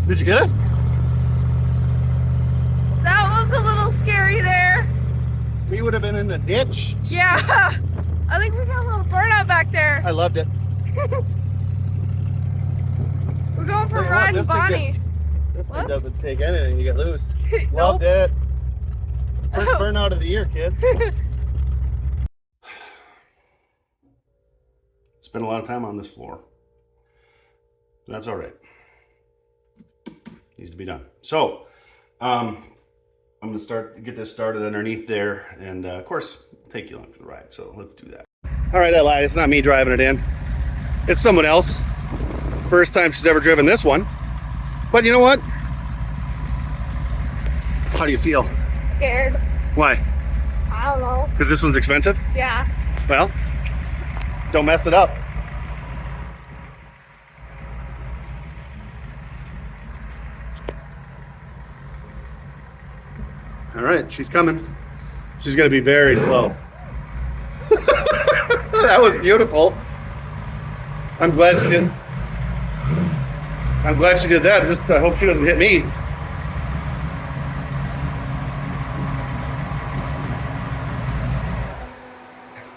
Did you get it? That was a little scary there. We would have been in the ditch. Yeah. I think we got a little burnout back there. I loved it. We're going for riding Bonnie. This thing doesn't take anything, you get loose. Nope. Loved it. First burnout of the year, kid. Spent a lot of time on this floor. That's all right. Needs to be done. So, I'm gonna get this started underneath there, and of course, take you along for the ride. So let's do that. All right, I lied. It's not me driving it in. It's someone else. First time she's ever driven this one. But you know what? How do you feel? Scared. Why? I don't know. Because this one's expensive? Yeah. Well, don't mess it up. All right, she's coming. She's gonna be very slow. That was beautiful. I'm glad she did. I'm glad she did that. Just I hope she doesn't hit me.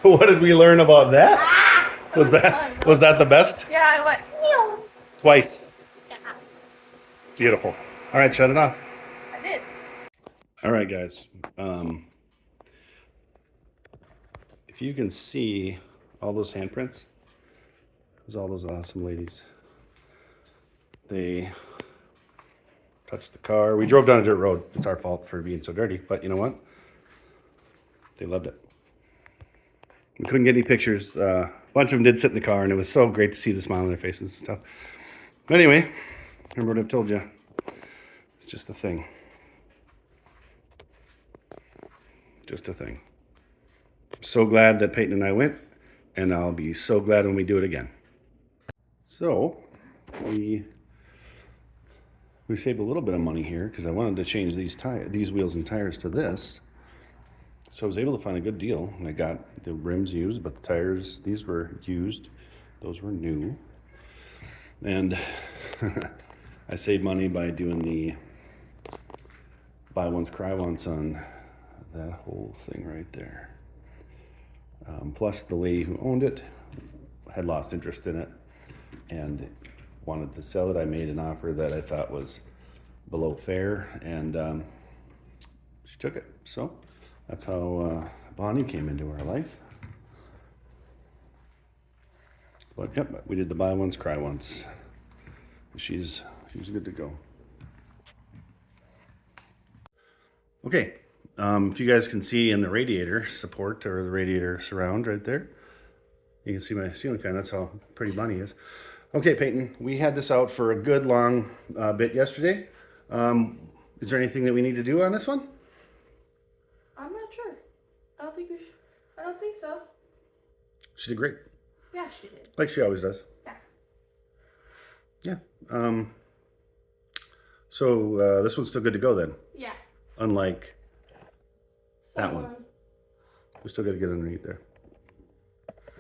What did we learn about that? Was that the best? Yeah, I went. Meow. Twice. Yeah. Beautiful. All right, shut it off. I did. All right, guys. If you can see all those handprints, there's all those awesome ladies. They touched the car. We drove down a dirt road. It's our fault for being so dirty, but you know what? They loved it. We couldn't get any pictures. A bunch of them did sit in the car, and it was so great to see the smile on their faces and stuff. But anyway, remember what I've told you. It's just a thing. Just a thing. I'm so glad that Peyton and I went, and I'll be so glad when we do it again. So, we saved a little bit of money here because I wanted to change these wheels and tires to this. So I was able to find a good deal. I got the rims used, but the tires, these were used. Those were new. And I saved money by doing the buy once, cry once on that whole thing right there. Plus the lady who owned it had lost interest in it and wanted to sell it. I made an offer that I thought was below fair, and she took it. So that's how Bonnie came into our life. But yep, we did the buy once, cry once. She's good to go. Okay, if you guys can see in the radiator support or the radiator surround right there, you can see my ceiling fan. That's how pretty Bonnie is. Okay, Peyton, we had this out for a good long bit yesterday. Is there anything that we need to do on this one? I'm not sure. I don't think I don't think so. She did great. Yeah, she did. Like she always does. Yeah. Yeah. So this one's still good to go then? Yeah. Unlike that one. We still got to get underneath there.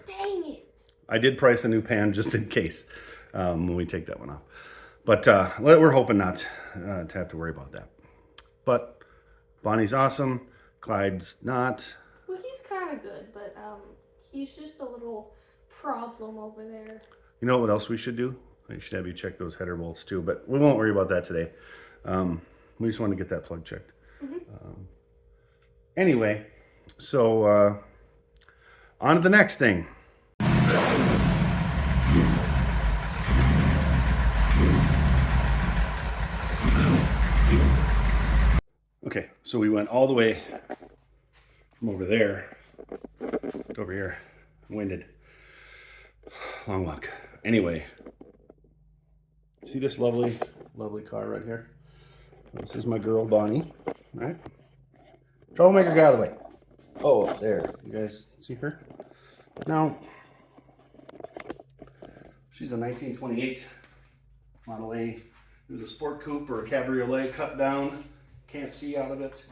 Dang it. I did price a new pan just in case when we take that one off. But we're hoping not to have to worry about that. But Bonnie's awesome. Clyde's not. Well, he's kind of good, but he's just a little problem over there. You know what else we should do? We should have you check those header bolts too, but we won't worry about that today. We just want to get that plug checked. Mm-hmm. Anyway, so on to the next thing. Okay, so we went all the way from over there to over here. Winded. Long walk. Anyway, see this lovely car right here? This is my girl, Bonnie. All right? Troublemaker, get out of the way. Oh, there. You guys see her? Now, she's a 1928 Model A. It was a sport coupe or a cabriolet cut down. Can't see out of it.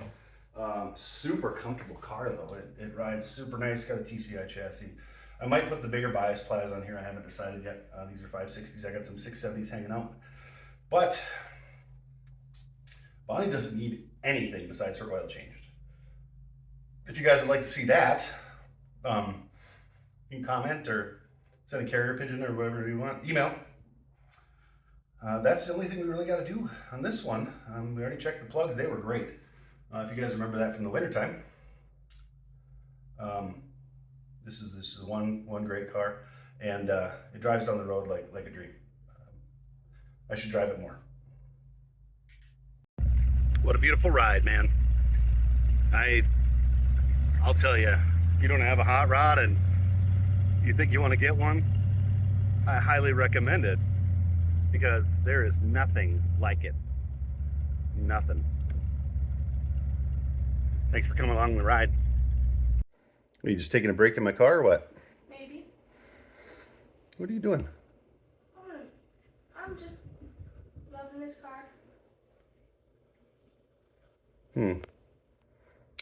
Super comfortable car though. It rides super nice. Got a TCI chassis. I might put the bigger bias plies on here. I haven't decided yet. These are 560s. I got some 670s hanging out. But Bonnie doesn't need anything besides her oil changed. If you guys would like to see that, you can comment or send a carrier pigeon or whatever you want. Email. That's the only thing we really got to do on this one. We already checked the plugs. They were great. If you guys remember that from the winter time. This is one great car, and it drives down the road like a dream. I should drive it more. What a beautiful ride, man. I'll tell you, if you don't have a hot rod and you think you want to get one, I highly recommend it, because there is nothing like it. Nothing. Thanks for coming along the ride. Are you just taking a break in my car or what? Maybe. What are you doing? I'm just loving this car.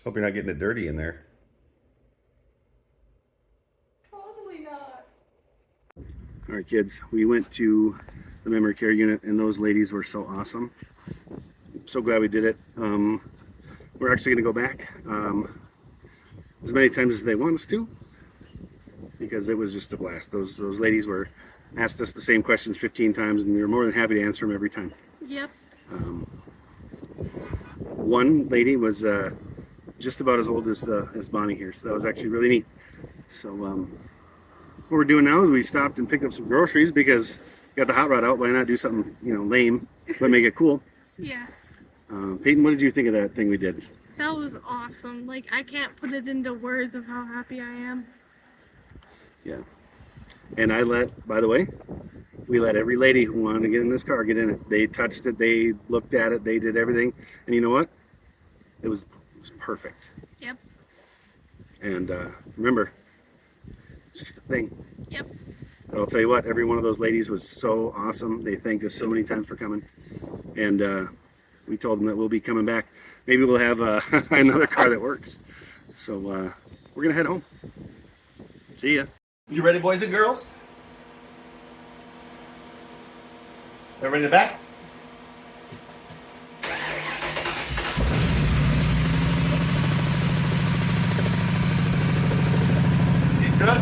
Hope you're not getting it dirty in there. Totally not. All right, kids, we went to the memory care unit, and those ladies were so awesome. I'm so glad we did it. We're actually going to go back as many times as they want us to, because it was just a blast. Those ladies asked us the same questions 15 times, and we were more than happy to answer them every time. Yep. One lady was just about as old as Bonnie here, so that was actually really neat. So what we're doing now is we stopped and picked up some groceries, because we got the hot rod out. Why not do something, lame, but make it cool? Yeah. Peyton, what did you think of that thing we did? That was awesome. Like, I can't put it into words of how happy I am. Yeah. And by the way, we let every lady who wanted to get in this car get in it. They touched it, they looked at it, they did everything. And you know what? It was perfect. Yep. And remember, it's just a thing. Yep. But I'll tell you what, every one of those ladies was so awesome. They thanked us so many times for coming. And we told them that we'll be coming back. Maybe we'll have another car that works. So we're going to head home. See ya. You ready, boys and girls? Everybody in the back? You good?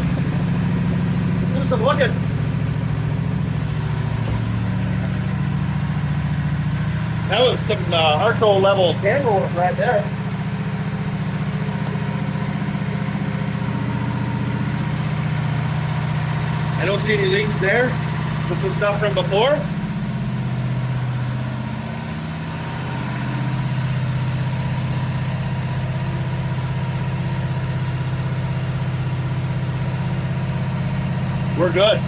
Let's do some looking. That was some hardcore level handle right there. I don't see any leaks there with the stuff from before. We're good.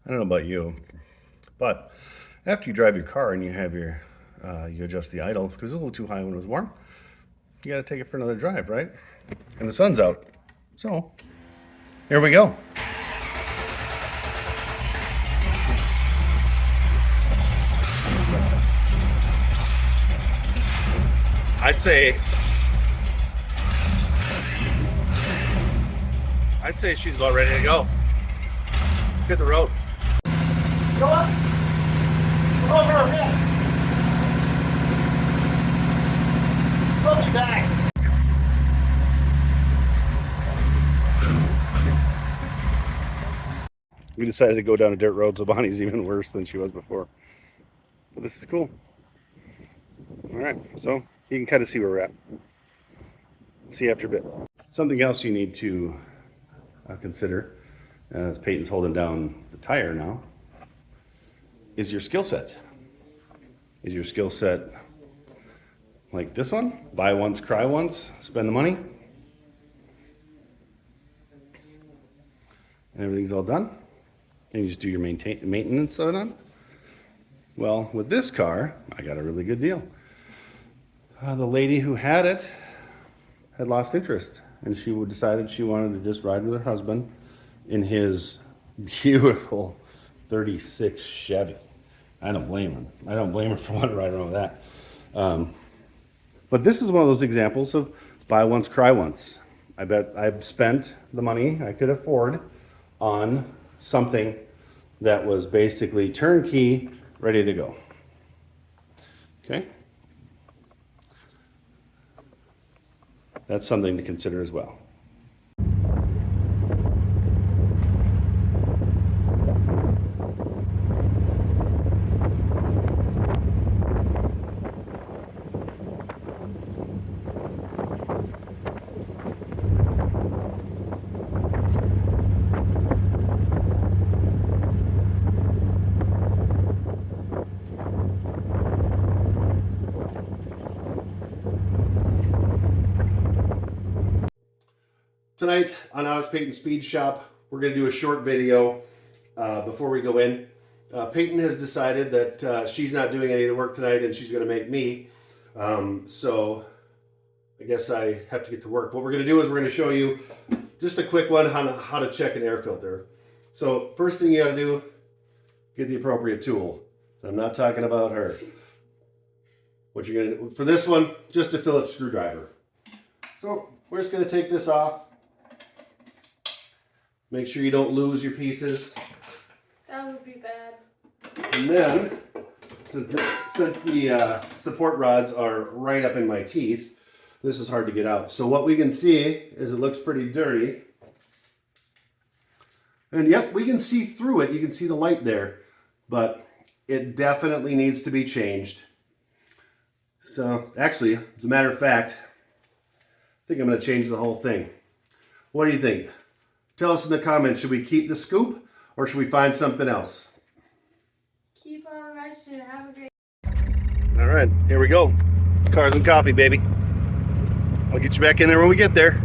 I don't know about you, but after you drive your car and you have your, you adjust the idle, because it was a little too high when it was warm, you got to take it for another drive, right? And the sun's out. So, here we go. I'd say she's about ready to go. Hit the road. Go up. Over here. We'll be back. We decided to go down a dirt road, so Bonnie's even worse than she was before. But this is cool. All right, so you can kind of see where we're at. See you after a bit. Something else you need to consider, as Peyton's holding down the tire now, is your skill set. Is your skill set like this one? Buy once, cry once, spend the money? and everything's all done, and you just do your maintenance on it. Well, with this car, I got a really good deal. The lady who had it had lost interest, and she decided she wanted to just ride with her husband in his beautiful 36 Chevy. I don't blame her. I don't blame her for wanting to ride around with that. But this is one of those examples of buy once, cry once. I bet I've spent the money I could afford on something that was basically turnkey, ready to go. Okay? That's something to consider as well. Tonight on Honest Peyton Speed Shop, we're going to do a short video before we go in. Peyton has decided that she's not doing any of the work tonight and she's going to make me. So I guess I have to get to work. What we're going to do is we're going to show you just a quick one on how to check an air filter. So first thing you got to do, get the appropriate tool. I'm not talking about her. What you're going to do for this one, just a Phillips screwdriver. So we're just going to take this off. Make sure you don't lose your pieces. That would be bad. And then, since the support rods are right up in my teeth, this is hard to get out. So what we can see is it looks pretty dirty. And yep, we can see through it. You can see the light there. But it definitely needs to be changed. So actually, as a matter of fact, I think I'm going to change the whole thing. What do you think? Tell us in the comments, should we keep the scoop or should we find something else? Keep on resting. Have a great. All right, here we go. Cars and coffee, baby. I'll get you back in there when we get there.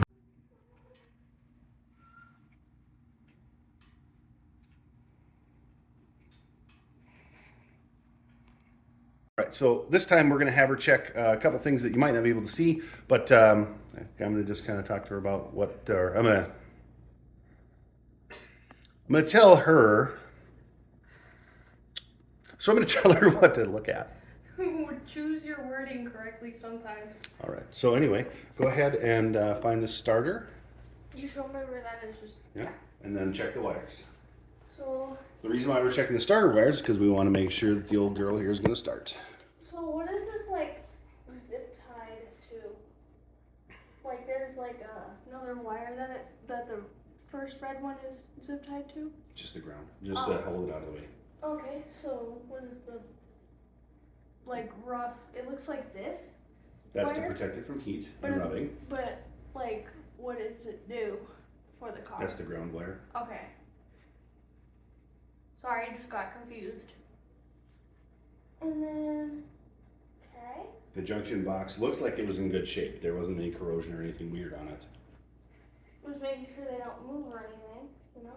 All right, so this time we're going to have her check a couple things that you might not be able to see, but I'm going to just kind of talk to her about what, or I'm going to tell her, so I'm going to tell her what to look at. Choose your wording correctly sometimes. All right, so anyway, go ahead and find the starter. You show me where that is. Just Yeah, and then check the wires. so. The reason why we're checking the starter wires is because we want to make sure that the old girl here is going to start. So what is this like zip tied to? Like there's like another wire that the first red one is zip tied to? Just the ground, just to hold it out of the way. Okay, so what is the like rough? It looks like this. That's to wire? protect it from heat and rubbing. But like, what does it do for the car? That's the ground wire. Okay. Sorry, I just got confused. And then, okay. The junction box looked like it was in good shape. There wasn't any corrosion or anything weird on it. Was making sure they don't move or anything, you know?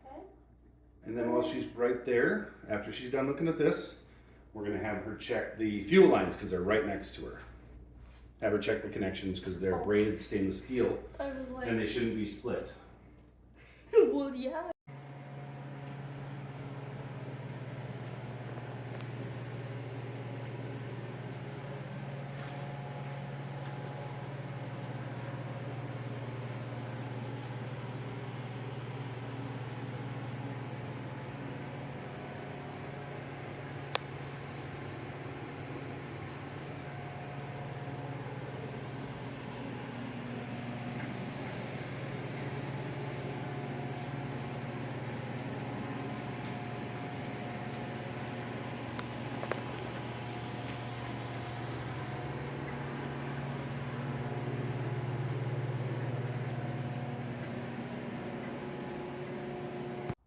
Okay. And then while she's right there, after she's done looking at this, we're going to have her check the fuel lines because they're right next to her. Have her check the connections because they're braided stainless steel I was like, and they shouldn't be split. well, yeah.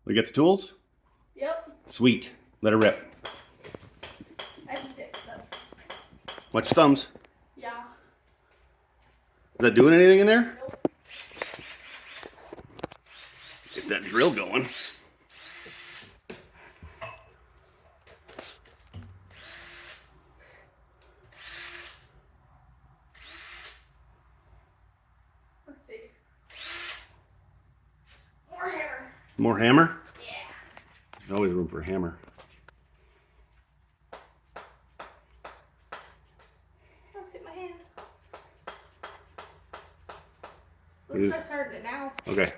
We get the tools? Yep. Sweet. Let her rip. I just did so. Watch your thumbs. Yeah. Is that doing anything in there? Nope. that drill going. Let's see. More hammer. More hammer? Yeah. There's always room for a hammer. Let's hit my hand. Let's try starting it now. Okay.